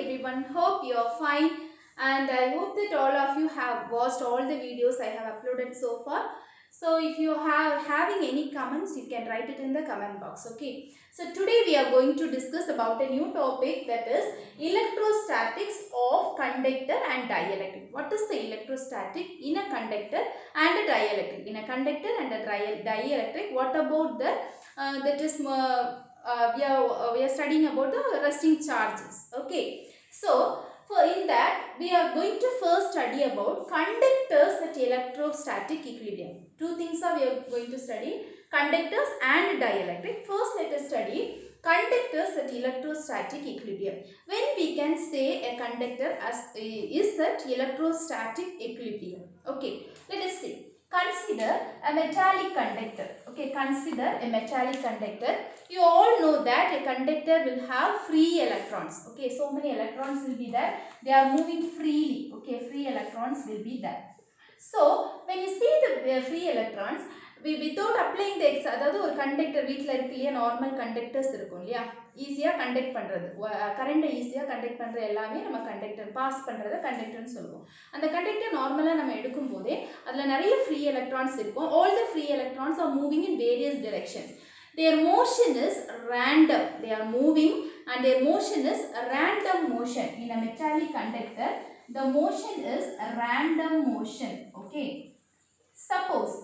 everyone, hope you are fine and I hope that all of you have watched all the videos I have uploaded so far. So if you have having any comments, you can write it in the comment box. Okay. So today we are going to discuss about a new topic, that is electrostatics of conductor and dielectric. What is the electrostatic in a conductor and a dielectric? In a conductor and a dielectric, what about the we are studying about the resting charges. Okay, so for in that we are going to first study about conductors at electrostatic equilibrium. Two things are we are going to study: conductors and dielectric. First let us study conductors at electrostatic equilibrium. When we can say a conductor is at electrostatic equilibrium. Okay, let us see. Consider a metallic conductor. Okay, consider a metallic conductor. You all know that a conductor will have free electrons. Okay, so many electrons will be there. They are moving freely. Okay, free electrons will be there. So when you see the free electrons, without applying the அதாவது ஒரு conductor வீட்டில் இருக்கு இல்லையா, normal conductors இருக்கும் இல்லையா, ஈஸியாக conduct பண்ணுறது, கரண்ட்டை ஈஸியாக கண்டக்ட் பண்ணுற எல்லாமே நம்ம கண்டக்டர், பாஸ் பண்ணுறத கண்டக்டர்னு சொல்லுவோம். அந்த கண்டக்டர் நார்மலாக நம்ம எடுக்கும் போதே அதில் நிறைய ஃப்ரீ எலக்ட்ரான்ஸ் இருக்கும். All the free electrons are moving in various directions. Their motion is random. They are moving and their motion is a random motion. In a metallic conductor, the motion is a random motion. Okay. Suppose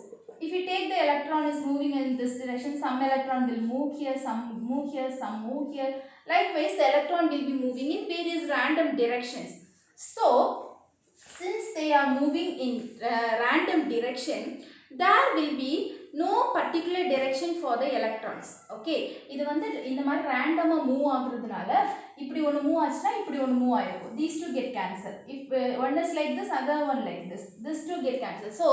if you take the electron is moving in this direction, some electron will move here, some move here, some move here. Likewise, the electron will be moving in various random directions. So, since they are moving in random direction, there will be no particular direction for the electrons. Okay, இது வந்து இந்த மாதிரி ரேண்டமா move ஆகுறதுனால இப்படி ஒன்னு move ஆச்சுனா இப்படி ஒன்னு மூவ் ஆயிருக்கும். These two get cancelled. If one is like this, other one like this two get cancelled. So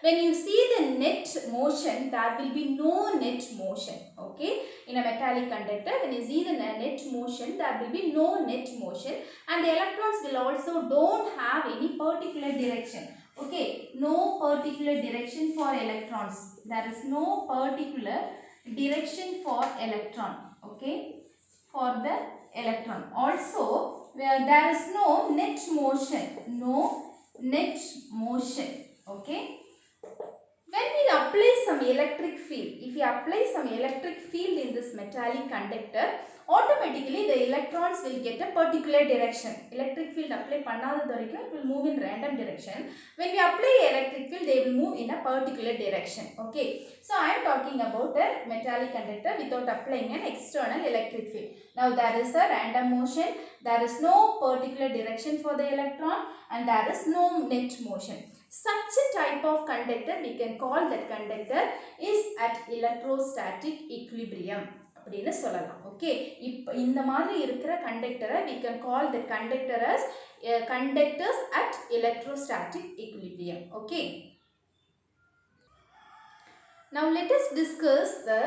when you see the net motion, there will be no net motion. Okay, in a metallic conductor, when you see the net motion, there will be no net motion, and the electrons will also don't have any particular direction. Okay, no particular direction for electrons. There is no particular direction for electron. Okay, for the electron. Also, where there is no net motion. No net motion. Okay. When we apply some electric field, if we apply some electric field in this metallic conductor, automatically the electrons will get a particular direction. Electric field apply பண்ணாதது வரைக்கும் it will move in random direction. When we apply electric field, they will move in a particular direction. Okay. So I am talking about a metallic conductor without applying an external electric field. Now there is a random motion. There is no particular direction for the electron and there is no net motion. Such a type of conductor, we can call that conductor is at electrostatic equilibrium. அப்படினு சொல்லலாம். Okay, இப்போ இந்த மாதிரி இருக்கிற கண்டக்டரை we can call the conductor as conductors at electrostatic equilibrium. Okay. Now let us discuss the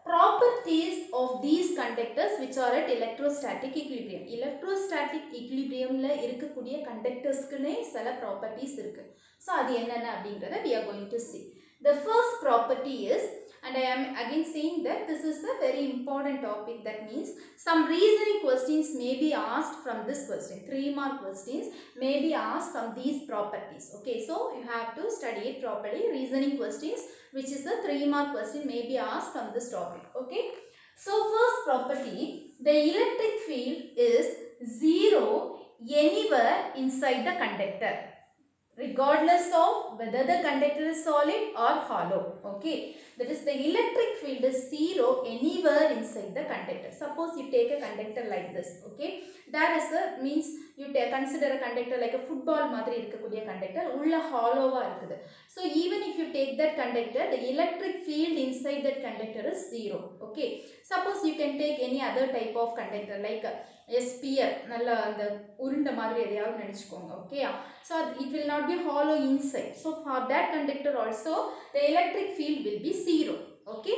properties of these conductors which are at electrostatic equilibrium. Electrostatic equilibriumல இருக்கக்கூடிய conductorsக்குனே சில properties இருக்கு. So அது என்னென்ன அப்படிங்கறத we are going to see. The first property is, and I am again saying that this is a very important topic, that means some reasoning questions may be asked from this question. 3 mark questions may be asked from these properties. Okay, so you have to study it properly. Reasoning questions, which is the 3 mark question, may be asked from this topic. Okay, so first property, the electric field is zero anywhere inside the conductor, regardless of whether the conductor is solid or hollow. Okay, that is the electric field is zero anywhere inside the conductor. Suppose you take a conductor like this. Okay, that is a means you consider a conductor like a football மாதிரி இருக்கக்கூடிய conductor, உள்ள hollow-வா இருக்குது. So even if you take that conductor, the electric field inside that conductor is zero. Okay, suppose you can take any other type of conductor like a sphere, நல்ல அந்த உருண்டை மாதிரி எதையாவது நினைச்சுக்கோங்க. Okay, so it will not be hollow inside. So for that conductor also the electric field will be zero. Okay,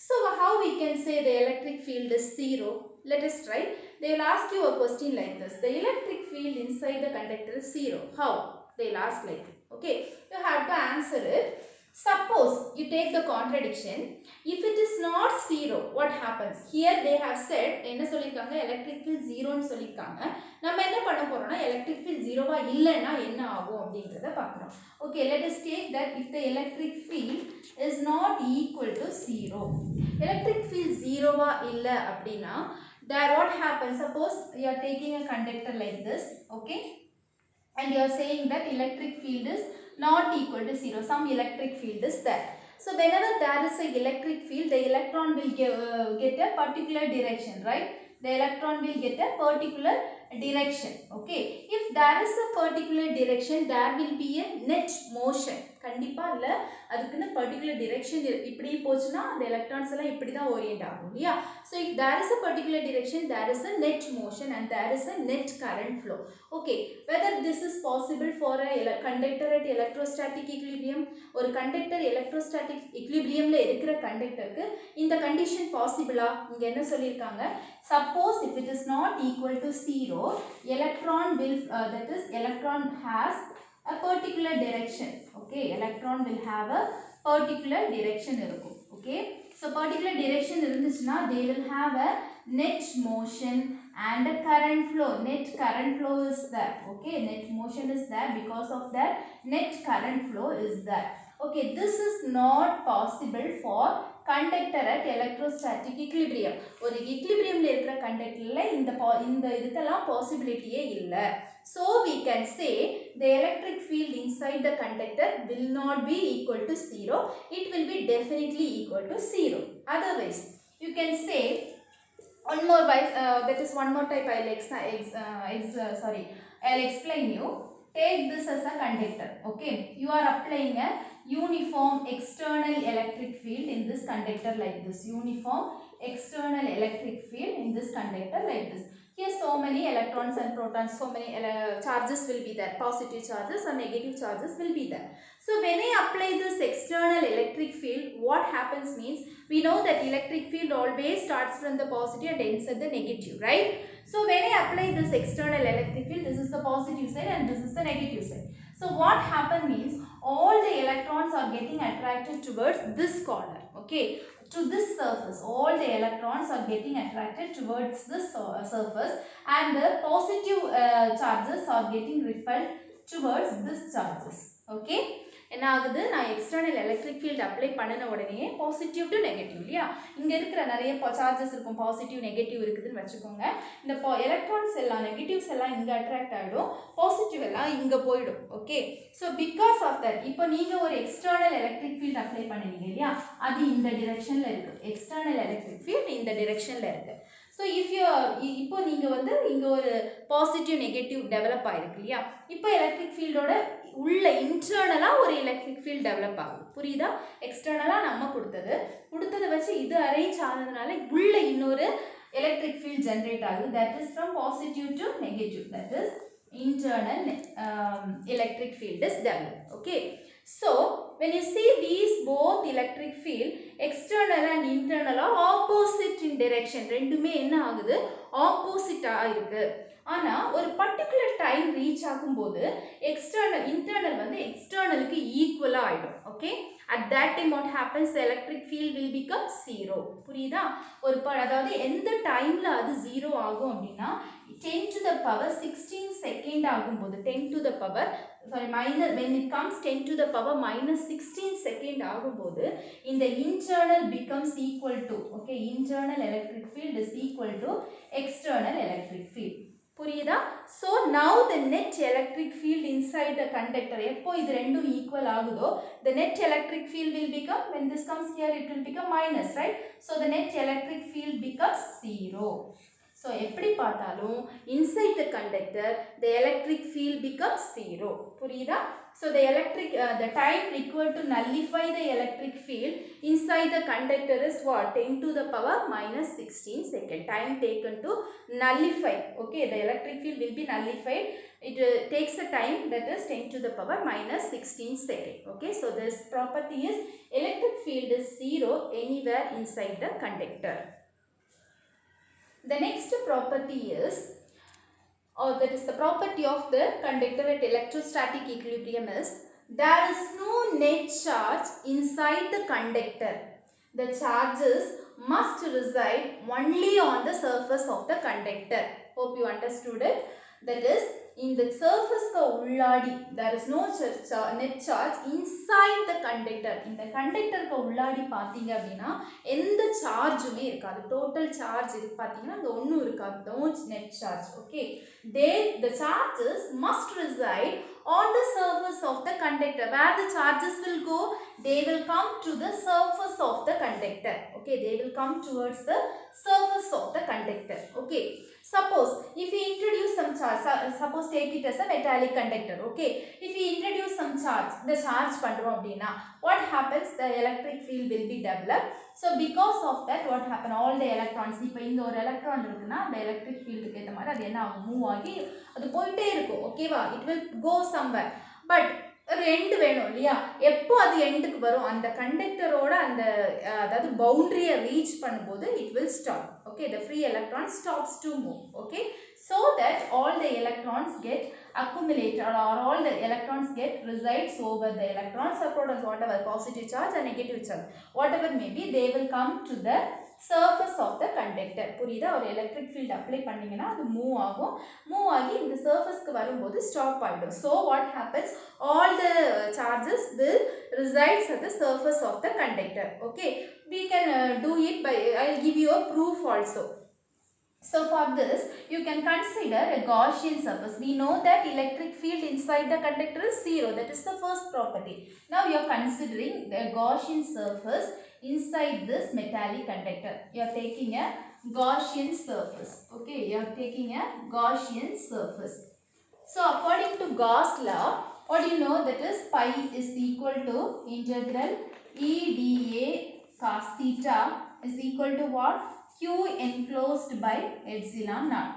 so how we can say the electric field is zero? Let us try. They will ask you a question like this: the electric field inside the conductor is zero. How? They will ask like that. Okay, you have to answer it. Suppose you take the contradiction, if it is not zero, what happens? Here they have said, என்ன சொல்லிருக்காங்க, electric field 0 ன்னு சொல்லிருக்காங்க. நம்ம என்ன பண்ண போறோம்னா electric field 0 வா இல்லனா என்ன ஆகும் அப்படிங்கறத பார்க்கறோம். Okay, let us take that if the electric field is not equal to 0. Electric field 0 வா இல்ல அப்படினா there what happens? Suppose you are taking a conductor like this, okay? And you are saying that electric field is not equal to 0. Some electric field is there. So whenever there is a electric field, the electron will get a particular direction, right? The electron will get a particular direction. Okay. If there is a particular direction, there will be a net motion. கண்டிப்பா இல்ல, அதுக்குன்னு particular direction இப்படி போச்சுன்னா அந்த electrons எல்லாம் இப்படி தான் orient ஆகும் இல்லையா? So if there is a particular direction, there is a net motion and there is a net current flow. Okay, whether this is possible for a conductor at electrostatic equilibrium, ஒரு conductor electrostatic equilibriumல இருக்கிற conductorக்கு இந்த condition possible-ஆ? இங்க என்ன சொல்லிருக்காங்க? Suppose if it is not equal to 0, electron will that is electron has a particular direction. Okay, electron will have a particular direction இருக்கும். Okay, so particular direction இருந்துச்சுன்னா they will have a net motion and a current flow. Net current flow is there. Okay, net motion is there, because of that net current flow is there. Okay, this is not possible for conductor at electrostatic equilibrium. ஒரு equilibriumல இருக்கிற conductorல இந்த இதுக்கெல்லாம் possibilityயே இல்ல. So we can say the electric field inside the conductor will not be equal to 0. It will be definitely equal to 0. Otherwise, you can say one more wise, that is one more type I'll explain you. Take this as a conductor. Okay, you are applying a uniform external electric field in this conductor like this. Uniform external electric field in this conductor like this. Here so many electrons and protons, so many charges will be there. Positive charges and negative charges will be there. So when I apply this external electric field, what happens means, we know that electric field always starts from the positive and ends at the negative, right? So when I apply this external electric field, this is the positive side and this is the negative side. So what happens means, all the electrons are getting attracted towards this corner, okay, to this surface. All the electrons are getting attracted towards this surface, and the positive charges are getting repelled towards this charges. Okay, என்ன ஆகுது, நான் external electric field apply பண்ணின உடனே positive to negative இல்லையா, இங்கே இருக்கிற நிறைய charges இருக்கும், பாசிட்டிவ் நெகட்டிவ் இருக்குதுன்னு வச்சுக்கோங்க. இந்த எலக்ட்ரான்ஸ் எல்லாம் நெகட்டிவ்ஸ் எல்லாம் இங்கே அட்ராக்ட் ஆகிடும், பாசிட்டிவ் எல்லாம் இங்கே போயிடும். Okay, so because of that இப்போ நீங்கள் ஒரு எக்ஸ்டர்னல் எலக்ட்ரிக் ஃபீல்ட் அப்ளை பண்ணுவீங்க இல்லையா, அது இந்த டிரெக்ஷனில் இருக்குது. எக்ஸ்டர்னல் எலக்ட்ரிக் ஃபீல்ட் இந்த டிரெக்ஷனில் இருக்குது. ஸோ இப்போ நீங்கள் வந்து இங்கே ஒரு பாசிட்டிவ் நெகட்டிவ் டெவலப் ஆகிருக்கு இல்லையா, இப்போ எலக்ட்ரிக் ஃபீல்டோட உள்ள இன்டர்னலாக ஒரு எலக்ட்ரிக் ஃபீல்ட் டெவலப் ஆகுது. புரியுதா? எக்ஸ்டர்னலாக நம்ம கொடுத்ததை வச்சு இது அரேஞ்ச் ஆனதுனால உள்ள இன்னொரு எலக்ட்ரிக் ஃபீல்ட் ஜென்ரேட் ஆகுது. That is from positive to negative. That is internal electric field is developed. Okay, so when you see these both electric field, external and internal are opposite in direction. ரெண்டுமே என்ன ஆகுது, opposite ஆயிருக்கு. ஆனா ஒரு particular time reach ஆகும்போது external internal வந்து எக்ஸ்டர்னலுக்கு ஈக்குவலா ஆயிடும். Okay, at that time what happens, the electric field will become 0. புரியுதா? ஒரு அதாவது எந்த டைம்ல அது 0 ஆகும் அப்படின்னா 10 to the power 16 செகண்ட் ஆகும்போது 10 to the power minus, when it comes 10 to the power minus 16 second ஆகும்போது இந்த internal becomes equal to, okay, internal electric field is equal to external electric field. புரியுதா? So now the net electric field inside the conductor, எப்போ இது ரெண்டும் equal ஆகுதோ the net electric field will become, when this comes here it will become minus, right? So the net electric field becomes 0. So எப்படி பார்த்தாலும் inside the conductor the electric field becomes 0. புரியுதா? So the time required to nullify the electric field inside the conductor is what? 10 to the power minus 16 second. Time taken to nullify. Okay, the electric field will be nullified. It takes a time, that is 10 to the power minus 16 second. Okay, so this property is electric field is 0 anywhere inside the conductor. The next property is, or that is the property of the conductor at electrostatic equilibrium is, there is no net charge inside the conductor. The charges must reside only on the surface of the conductor. Hope you understood it. That is, in the surface ka ulladi, there is no net charge inside the conductor. In the conductor ka ulladi pathinga appadina endha charge ume irukadu, total charge irukku pathinga anga onnu irukadu, no net charge. Okay, the charges must reside on the surface of the conductor. Where the charges will go, they will come to the surface of the conductor. Okay, they will come towards the surface of the conductor. Okay, suppose if we introduce some charge, suppose take it as a metallic conductor. Okay, if we introduce some charge, the charge pandrom appadina, what happens, the electric field will be developed. So because of that, what happen, all the electrons, ipo inga or electron irukuna, the electric field ku etha mari adu enna move agi adu poite irukum. Okay va, it will go somewhere, but ஒரு end வேணும் இல்லையா, எப்போ அது எண்டுக்கு வரும், அந்த கண்டக்டரோட அந்த அதாவது பவுண்டரியை ரீச் பண்ணும்போது it will stop. Okay, the free electron stops to move. Okay, so that all the electrons get accumulated, or all the electrons get resides over the electrons or protons, whatever positive charge or negative charge, whatever may be, they will come to the surface of the conductor. புரியுதா, ஒரு electric field apply பண்ணீங்கன்னா அது move ஆகும், move ஆகி இந்த surfaceக்கு வரும்போது stop ஆயிடும். So what happens, all the charges will resides at the surface of the conductor. Okay, we can do it by, I will give you a proof also. So for this, you can consider a Gaussian surface. We know that electric field inside the conductor is zero. That is the first property. Now you are considering the Gaussian surface inside this metallic conductor. You are taking a Gaussian surface. Okay, you are taking a Gaussian surface. So according to Gauss law, what do you know, that is pi is equal to integral E dA cos theta is equal to what? Q enclosed by epsilon naught.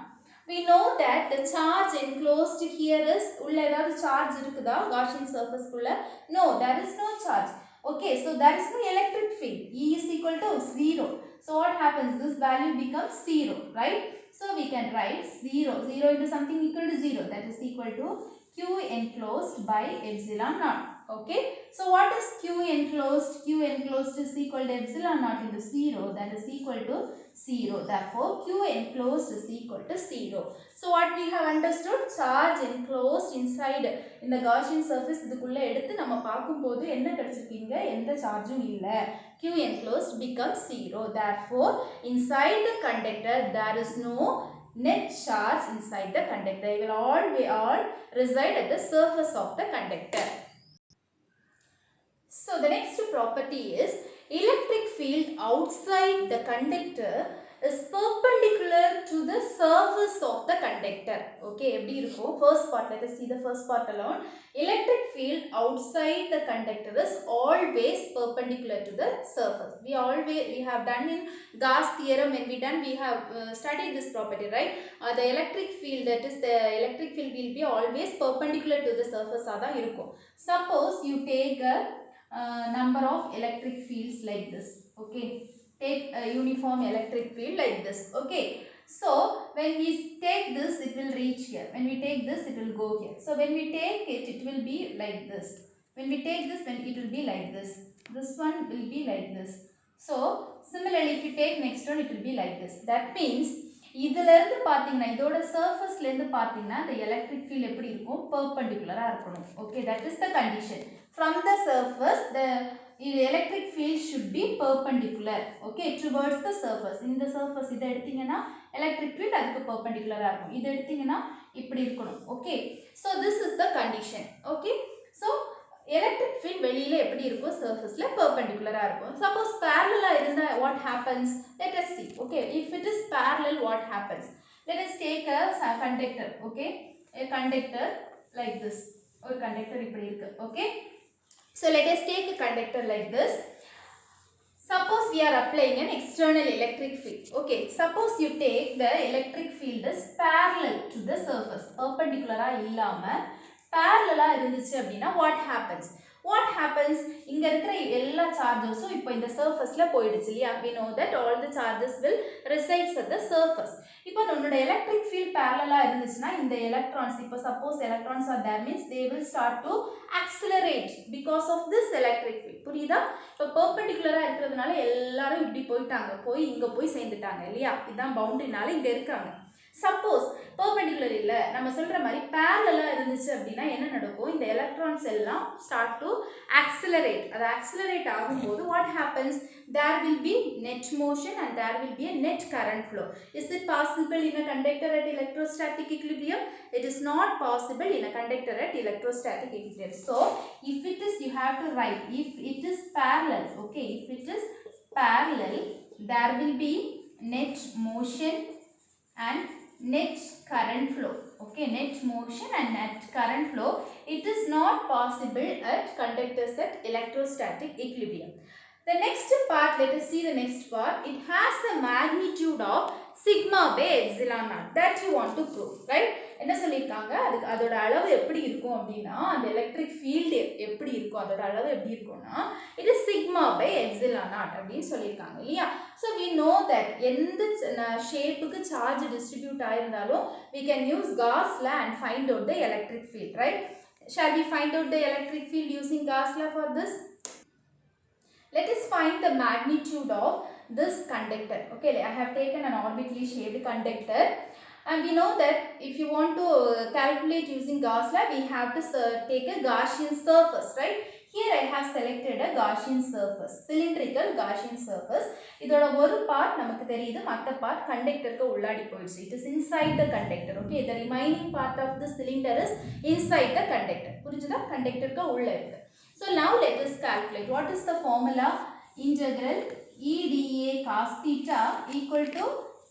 We know that the charge enclosed here is, ulla edavadhu charge irukkuda Gaussian surface kulla? No, there is no charge. Okay, so there is no electric field. E is equal to 0. So what happens, this value becomes 0, right? So we can write 0 into something equal to 0, that is equal to Q enclosed by epsilon naught. Okay, so what is Q enclosed? Q enclosed is equal to epsilon naught into 0, that is equal to 0. Therefore Q enclosed is equal to 0. So what we have understood, charge enclosed inside in the Gaussian surface இதுக்குள்ள எடுத்து நம்ம பாக்கும்போது என்ன கிடைச்சிருக்கீங்க, எந்த சார்ஜும் இல்ல, Q enclosed becomes 0. Therefore inside the conductor there is no net charge inside the conductor. They will all reside at the surface of the conductor. So the next property is electric field outside the conductor is perpendicular to the surface of the conductor. Okay, எப்படி இருக்கும், first part, let us see the first part alone. Electric field outside the conductor is always perpendicular to the surface. We have done in Gauss theorem, when we have studied this property, right? The electric field, that is the electric field will be always perpendicular to the surface ஆதான் இருக்கும். Suppose you take a number of electric fields like this. Okay, take a uniform electric field like this. Okay, so when we take this, it will reach here. When we take this, it will go here. So when we take it, it will be like this. When we take this, then it will be like this. This one will be like this. So similarly, if you take next one, it will be like this. That means இதில இருந்து பாத்தீங்கன்னா, இதோட சர்ஃபேஸ்ல இருந்து பாத்தீங்கன்னா the electric field எப்படி இருக்கும், perpendicular இருக்கணும். Okay, that is the condition. From the surface, the electric field should be perpendicular. Okay, towards the surface. In the surface இத எடுத்தீங்கன்னா electric field அதுக்கு perpendicular இருக்கும். இத எடுத்தீங்கன்னா இப்படி இருக்கணும். Okay, so this is the condition. Okay, so electric field வெளியில எப்படி இருக்கும், surfaceல perpendicular இருக்கும். Suppose parallel இருந்தா what happens, let us see. Okay, if it is parallel, what happens, let us take a conductor. Okay, a conductor like this, ஒரு conductor இப்படி இருக்கு. Okay, so let us take a conductor like this. Suppose we are applying an external electric field. Okay, suppose you take the electric field is parallel to the surface, perpendicular illama parallel இருந்துச்சு அப்படினா what happens, What happens? இங்க இருக்கிற எல்லா சார்ஜஸும் இப்போ இந்த சர்ஃபேஸ்ல போயிடுச்சு இல்லையா? We know that all the charges will resides at the surface. இப்போ நம்மளோட electric field parallel இருந்துச்சுன்னா இந்த electrons, இப்போ suppose electrons are there means they will start to accelerate because of this electric field. புரியுதா? இப்போ perpendicular இருக்கிறதுனால எல்லாரும் இப்படி போயிட்டாங்க, போய் இங்க போய் சேர்ந்துட்டாங்க இல்லையா? இதான் பவுண்டரினால இங்க இருக்காங்க. சப்போஸ் perpendicular இல்ல நம்ம சொல்ற மாதிரி parallel இருந்துச்சு அப்படினா என்ன நடக்கும்? இந்த electrons எல்லாம் start to accelerate. அது accelerate ஆகும்போது what happens? There will be net motion and there will be a net current flow. Is it possible in a conductor at electrostatic equilibrium? It is not possible in a conductor at electrostatic equilibrium. So if it is, you have to write, if it is parallel, okay, if it is parallel, there will be net motion and net current flow. Okay, net motion and net current flow. It is not possible at conductors at electrostatic equilibrium. The next part, let us see the next part. It has a magnitude of sigma by epsilon naught that you want to prove, right? என்ன சொல்லிருக்காங்க? அதோட அளவு எப்படி இருக்கும் அப்படினா அந்த electric field எப்படி இருக்கும், அதோட அளவு எப்படி இருக்கும்னா it is sigma by epsilon naught அப்படினு சொல்லிருக்காங்க இல்லையா? So we know that எந்த ஷேப்புக்கு சார்ஜ் டிஸ்ட்ரிபியூட் ஆயிருந்தாலும் we can use Gauss law and find out the electric field, right? Shall we find out the electric field using Gauss law for this? Let us find the magnitude of this conductor. Okay, I have taken an orbitally shaped conductor. And we know that if you want to calculate using Gauss law, we have to take a Gaussian surface, right? Here I have selected a Gaussian surface, cylindrical Gaussian surface. இதோட ஒரு part நமக்கு தெரியுது, மற்ற part conductorக்கு உள்ளாடி போயிடுச்சு. It is inside the conductor. Okay, the remaining part of the cylinder is inside the conductor. புரிஞ்சுதா? conductorக்கு உள்ள இருக்கு. So now let us calculate. What is the formula? Integral EdA cos theta equal to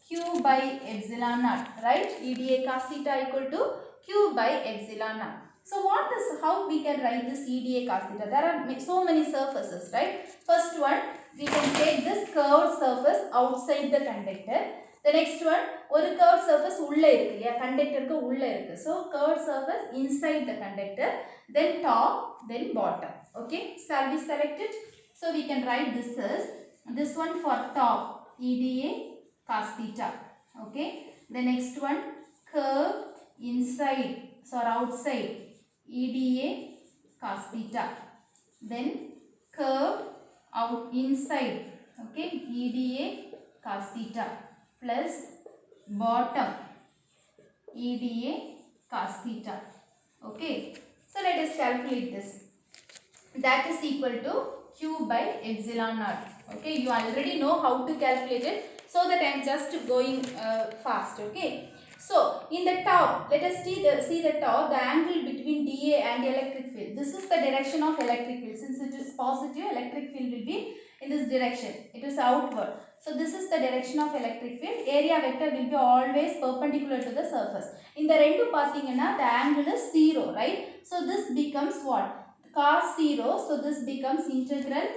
Q by epsilon naught, right? EdA cos theta equal to Q by epsilon naught. So what is, how we can write this EdA cos theta? There are so many surfaces, right? First one, we can take this curved surface outside the conductor. The next one, ஒரு curved surface உள்ள இருக்கு இல்லையா? conductorக்கு உள்ள இருக்கு. So curved surface inside the conductor, then top, then bottom. Okay, shall we select it? So we can write this as, this one for top, EdA cos theta. Okay, the next one, curve inside, so outside, EdA cos theta. Then curve out inside, okay, EdA cos theta plus bottom, EdA cos theta. Okay, so let us calculate this. That is equal to Q by epsilon naught. Okay, you already know how to calculate it, so that I am just going fast. Okay, so in the top, let us see the top, the angle between dA and electric field. This is the direction of electric field. Since it is positive, electric field will be in this direction. It is outward. So this is the direction of electric field. Area vector will be always perpendicular to the surface. In the rendu pathina, the angle is 0, right? So this becomes what? Cos 0. So this becomes integral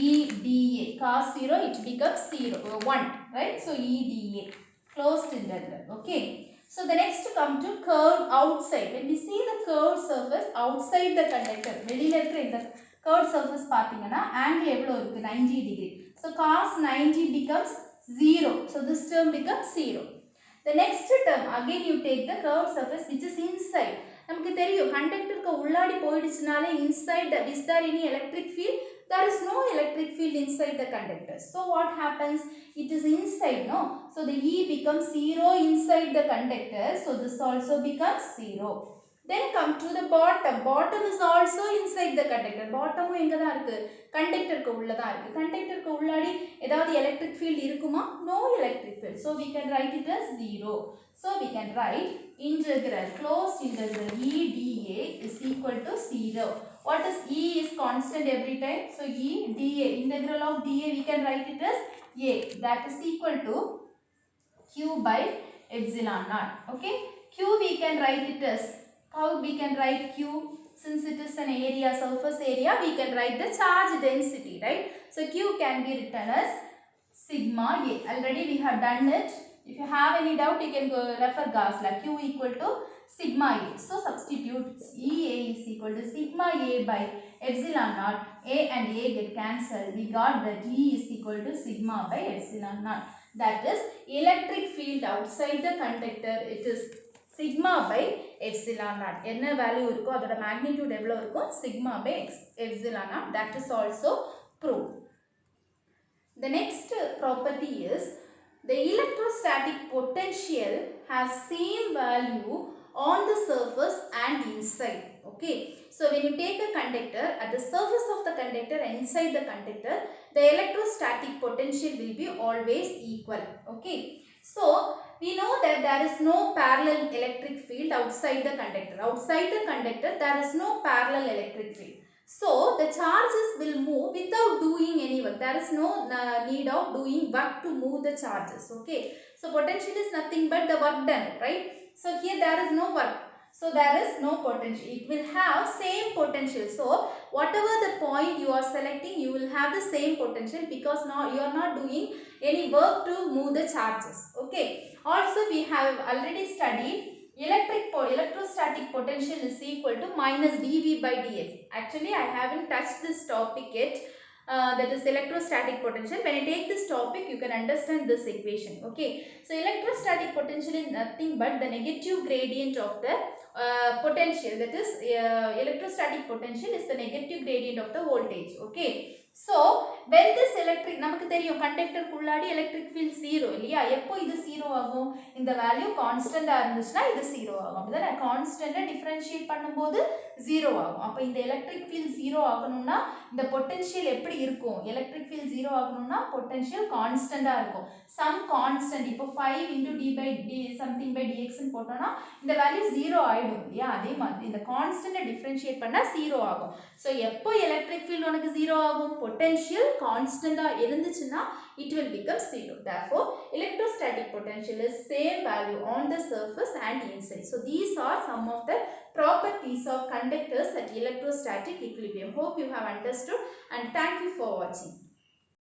EdA. Cos 0, it becomes 1, right? So EdA, closed integral. Okay. So the next come to curve outside. When we see the curved surface outside the conductor, வெளியில இருக்கிற இந்த curved surface பாத்தீங்கன்னா angle எவ்வளவு இருக்கு? 90 degree. So cos 90 becomes 0. So this term becomes 0. The next term, again you take the curved surface which is inside. நமக்கு தெரியும் கண்டக்டருக்கு உள்ளாடி போயிடுச்சுனாலே inside, is there any electric field? There is no electric field inside the conductor. So what happens? It is inside, no? So the E becomes 0 inside the conductor. So this also becomes 0. Then come to the bottom. Bottom is also inside the conductor. Bottom எங்க தான் இருக்கு? கண்டக்டருக்கு உள்ள தான் இருக்கு. கண்டக்டருக்கு உள்ளாடி ஏதாவது electric field இருக்குமா? No electric field. So we can write it as 0. So we can write integral, closed integral EdA is equal to 0. What is E is constant every time. So EdA, integral of dA we can write it as A. That is equal to Q by epsilon naught. Okay. Q we can write it as, how we can write Q? Since it is an area, surface area, we can write the charge density, right? So Q can be written as sigma A. Already we have done it. If you have any doubt, you can go refer Gauss law. Q equal to sigma A. So substitute EA is equal to sigma A by epsilon naught. A and A get cancelled. We got that E is equal to sigma by epsilon naught. That is electric field outside the conductor. It is sigma by epsilon naught. Enna value irukko adoda magnitude evlo irukkum sigma by epsilon naught. That is also proved. The next property is the electrostatic potential has same value on the surface and inside. Okay. So when you take a conductor, at the surface of the conductor and inside the conductor, the electrostatic potential will be always equal. Okay. So we know that there is no parallel electric field outside the conductor. Outside the conductor, there is no parallel electric field. So the charges will move without doing any work. There is no need of doing work to move the charges. Okay. So potential is nothing but the work done, right? So here there is no work. So there is no potential. It will have same potential. So whatever the point you are selecting, you will have the same potential because now you are not doing any work to move the charges. Okay. Also we have already studied electrostatic potential is equal to minus dV by dx. Actually, I haven't touched this topic yet. That is electrostatic potential. When I take this topic, you can understand this equation. Okay. So electrostatic potential is nothing but the negative gradient of the potential. That is electrostatic potential is the negative gradient of the voltage. Okay. So when this electric, நமக்கு தெரியும் conductor குள்ளாடி electric field 0 இல்லையா? எப்போ இது 0 ஆகும்? இந்த value constant இருந்துச்சுன்னா இது 0 ஆகும். அப்படிதானே? constant differentiate பண்ணும்போது 0 ஆகும். அப்ப இந்த electric field 0 ஆகணும்னா இந்த potential எப்படி இருக்கும்? electric field 0 ஆகணும்னா potential constant இருக்கும். some constant இப்போ 5 into d by d something by dx ன்னு போட்டோம்னா இந்த value 0 ஆயிடும் இல்லையா? அதே மாதிரி இந்த constant differentiate பண்ணா 0 ஆகும். So எப்போ electric field உனக்கு 0 ஆகும்? potential constant இருந்துச்சுன்னா it will become 0. Therefore, electrostatic potential is same value on the surface and inside. So these are some of the properties of conductors at electrostatic equilibrium. Hope you have understood and thank you for watching.